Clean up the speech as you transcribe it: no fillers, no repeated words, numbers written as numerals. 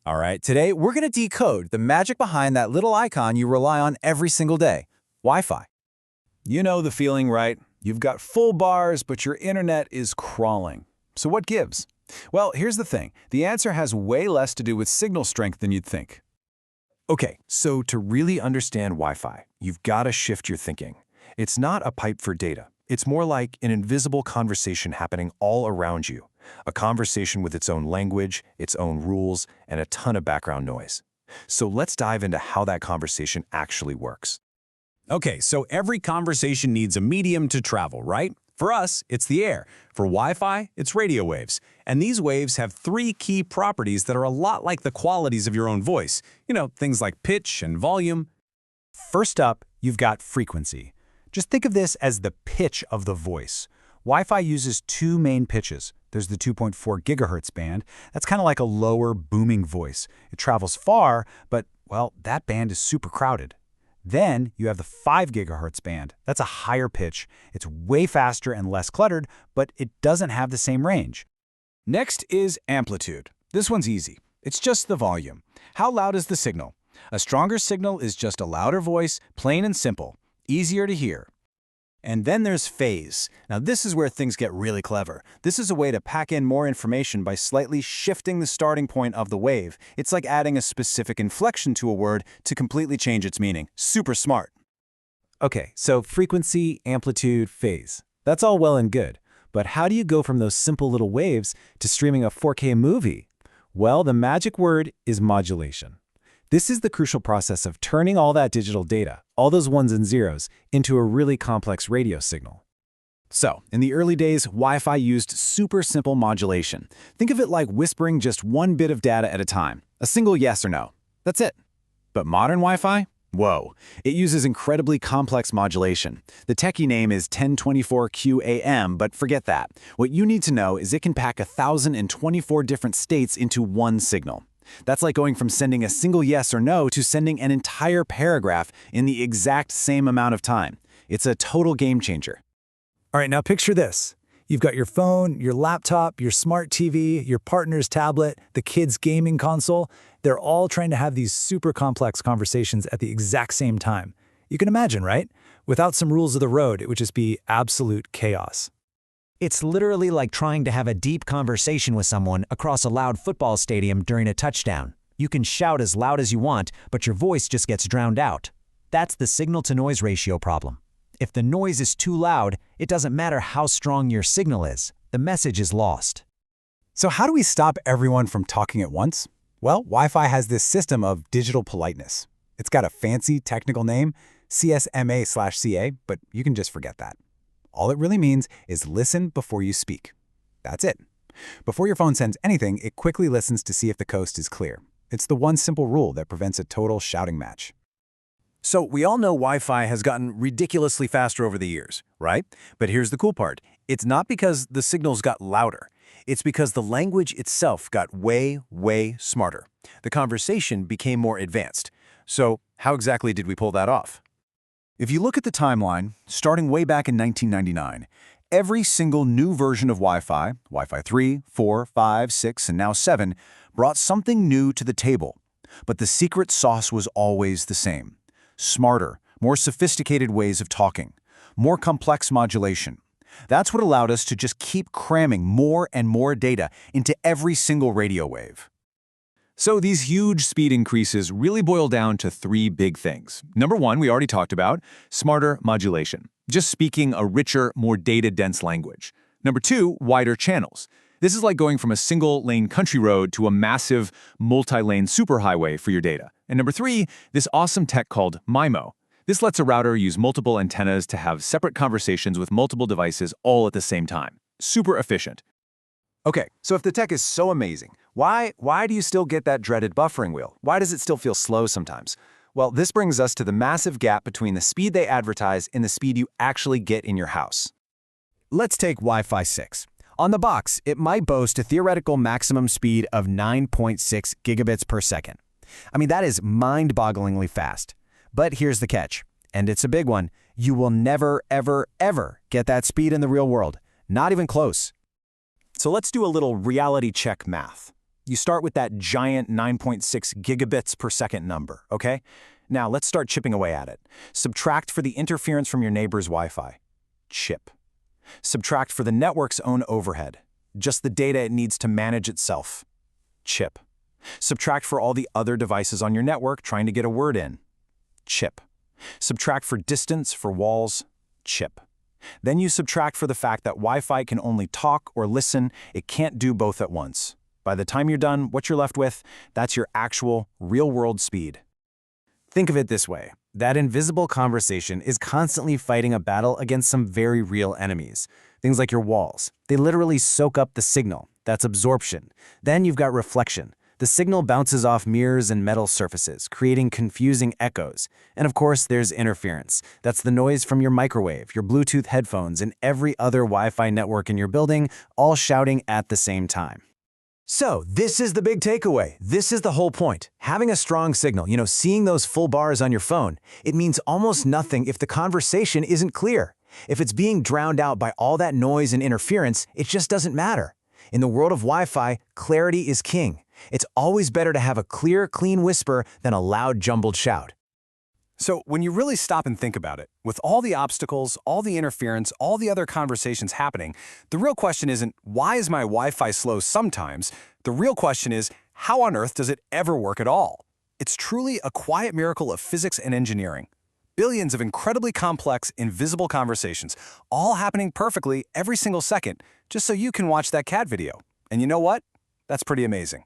All right, today we're going to decode the magic behind that little icon you rely on every single day, Wi-Fi. You know the feeling, right? You've got full bars, but your internet is crawling. So what gives? Well, here's the thing. The answer has way less to do with signal strength than you'd think. Okay, so to really understand Wi-Fi, you've got to shift your thinking. It's not a pipe for data. It's more like an invisible conversation happening all around you. A conversation with its own language, its own rules, and a ton of background noise. So let's dive into how that conversation actually works. Okay, so every conversation needs a medium to travel, right? For us, it's the air. For Wi-Fi, it's radio waves. And these waves have three key properties that are a lot like the qualities of your own voice. You know, things like pitch and volume. First up, you've got frequency. Just think of this as the pitch of the voice. Wi-Fi uses two main pitches. There's the 2.4 gigahertz band. That's kind of like a lower, booming voice. It travels far, but, well, that band is super crowded. Then you have the 5 gigahertz band. That's a higher pitch. It's way faster and less cluttered, but it doesn't have the same range. Next is amplitude. This one's easy. It's just the volume. How loud is the signal? A stronger signal is just a louder voice, plain and simple, easier to hear. And then there's phase. Now this is where things get really clever. This is a way to pack in more information by slightly shifting the starting point of the wave. It's like adding a specific inflection to a word to completely change its meaning. Super smart. Okay, so frequency, amplitude, phase. That's all well and good. But how do you go from those simple little waves to streaming a 4K movie? Well, the magic word is modulation. This is the crucial process of turning all that digital data, all those ones and zeros, into a really complex radio signal. So, in the early days, Wi-Fi used super simple modulation. Think of it like whispering just one bit of data at a time, a single yes or no. That's it. But modern Wi-Fi? Whoa. It uses incredibly complex modulation. The techie name is 1024QAM, but forget that. What you need to know is it can pack 1,024 different states into one signal. That's like going from sending a single yes or no to sending an entire paragraph in the exact same amount of time. It's a total game changer. All right, now picture this. You've got your phone, your laptop, your smart TV, your partner's tablet, the kid's gaming console. They're all trying to have these super complex conversations at the exact same time. You can imagine, right? Without some rules of the road, it would just be absolute chaos. It's literally like trying to have a deep conversation with someone across a loud football stadium during a touchdown. You can shout as loud as you want, but your voice just gets drowned out. That's the signal-to-noise ratio problem. If the noise is too loud, it doesn't matter how strong your signal is. The message is lost. So how do we stop everyone from talking at once? Well, Wi-Fi has this system of digital politeness. It's got a fancy technical name, CSMA/CA, but you can just forget that. All it really means is listen before you speak. That's it. Before your phone sends anything, it quickly listens to see if the coast is clear. It's the one simple rule that prevents a total shouting match. So we all know Wi-Fi has gotten ridiculously faster over the years, right? But here's the cool part. It's not because the signals got louder. It's because the language itself got way, way smarter. The conversation became more advanced. So how exactly did we pull that off? If you look at the timeline, starting way back in 1999, every single new version of Wi-Fi, Wi-Fi 3, 4, 5, 6, and now 7, brought something new to the table. But the secret sauce was always the same. Smarter, more sophisticated ways of talking, more complex modulation. That's what allowed us to just keep cramming more and more data into every single radio wave. So these huge speed increases really boil down to three big things. Number one, we already talked about, smarter modulation, just speaking a richer, more data-dense language. Number two, wider channels. This is like going from a single-lane country road to a massive, multi-lane superhighway for your data. And number three, this awesome tech called MIMO. This lets a router use multiple antennas to have separate conversations with multiple devices all at the same time. Super efficient. Okay, so if the tech is so amazing, why do you still get that dreaded buffering wheel? Why does it still feel slow sometimes? Well, this brings us to the massive gap between the speed they advertise and the speed you actually get in your house. Let's take Wi-Fi 6. On the box, it might boast a theoretical maximum speed of 9.6 gigabits per second. I mean, that is mind-bogglingly fast. But here's the catch, and it's a big one. You will never, ever, ever get that speed in the real world. Not even close. So let's do a little reality check math. You start with that giant 9.6 gigabits per second number, okay? Now let's start chipping away at it. Subtract for the interference from your neighbor's Wi-Fi. Chip. Subtract for the network's own overhead. Just the data it needs to manage itself. Chip. Subtract for all the other devices on your network trying to get a word in. Chip. Subtract for distance, for walls. Chip. Then you subtract for the fact that Wi-Fi can only talk or listen. It can't do both at once. By the time you're done, what you're left with, that's your actual, real-world speed. Think of it this way. That invisible conversation is constantly fighting a battle against some very real enemies. Things like your walls. They literally soak up the signal. That's absorption. Then you've got reflection. The signal bounces off mirrors and metal surfaces, creating confusing echoes. And of course, there's interference. That's the noise from your microwave, your Bluetooth headphones, and every other Wi-Fi network in your building, all shouting at the same time. So, this is the big takeaway. This is the whole point. Having a strong signal, seeing those full bars on your phone, it means almost nothing if the conversation isn't clear. If it's being drowned out by all that noise and interference, it just doesn't matter. In the world of Wi-Fi, clarity is king. It's always better to have a clear, clean whisper than a loud, jumbled shout. So when you really stop and think about it, with all the obstacles, all the interference, all the other conversations happening, the real question isn't, why is my Wi-Fi slow sometimes? The real question is, how on earth does it ever work at all? It's truly a quiet miracle of physics and engineering. Billions of incredibly complex, invisible conversations, all happening perfectly every single second, just so you can watch that cat video. And you know what? That's pretty amazing.